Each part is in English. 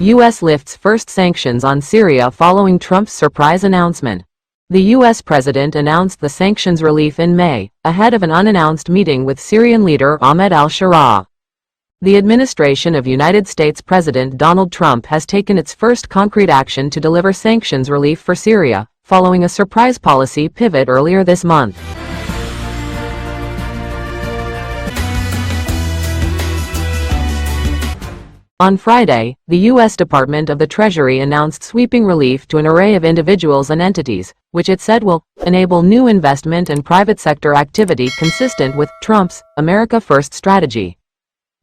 U.S. lifts first sanctions on Syria following Trump's surprise announcement. The U.S. president announced the sanctions relief in May, ahead of an unannounced meeting with Syrian leader Ahmed al-Sharaa. The administration of United States President Donald Trump has taken its first concrete action to deliver sanctions relief for Syria, following a surprise policy pivot earlier this month. On Friday, the U.S. Department of the Treasury announced sweeping relief to an array of individuals and entities, which it said will enable new investment and private sector activity consistent with Trump's America First strategy.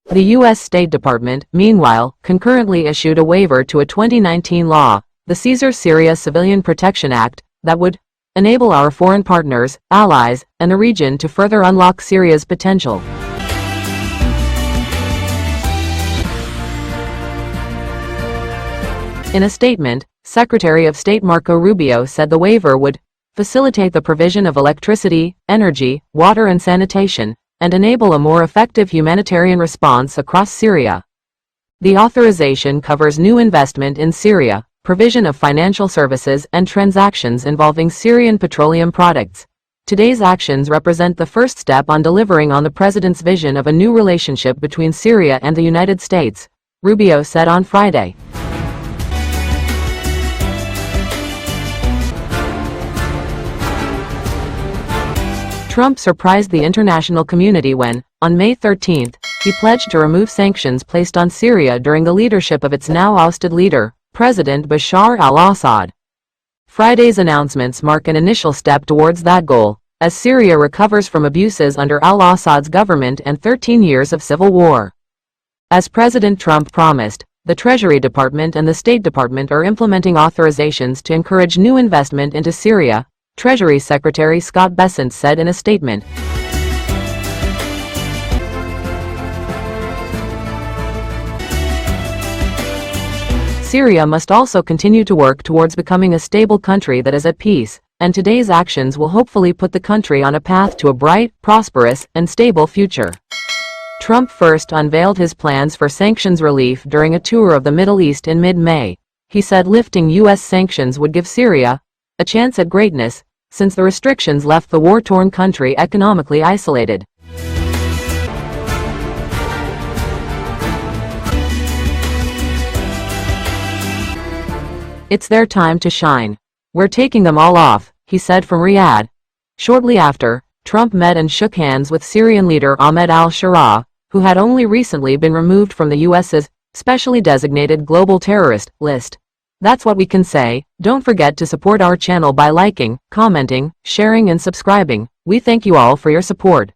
The U.S. State Department, meanwhile, concurrently issued a waiver to a 2019 law, the Syria Civilian Protection Act, that would enable our foreign partners, allies, and the region to further unlock Syria's potential. In a statement, Secretary of State Marco Rubio said the waiver would facilitate the provision of electricity, energy, water and sanitation, and enable a more effective humanitarian response across Syria. The authorization covers new investment in Syria, provision of financial services and transactions involving Syrian petroleum products. Today's actions represent the first step on delivering on the president's vision of a new relationship between Syria and the United States, Rubio said on Friday. Trump surprised the international community when, on May 13, he pledged to remove sanctions placed on Syria during the leadership of its now ousted leader, President Bashar al-Assad. Friday's announcements mark an initial step towards that goal, as Syria recovers from abuses under al-Assad's government and 13 years of civil war. As President Trump promised, the Treasury Department and the State Department are implementing authorizations to encourage new investment into Syria, Treasury Secretary Scott Bessent said in a statement. Syria must also continue to work towards becoming a stable country that is at peace, and today's actions will hopefully put the country on a path to a bright, prosperous, and stable future. Trump first unveiled his plans for sanctions relief during a tour of the Middle East in mid-May. He said lifting U.S. sanctions would give Syria a chance at greatness, since the restrictions left the war-torn country economically isolated. It's their time to shine. We're taking them all off, he said from Riyadh. Shortly after, Trump met and shook hands with Syrian leader Ahmed al-Sharaa, who had only recently been removed from the U.S.'s specially designated global terrorist list. That's what we can say. Don't forget to support our channel by liking, commenting, sharing and subscribing. We thank you all for your support.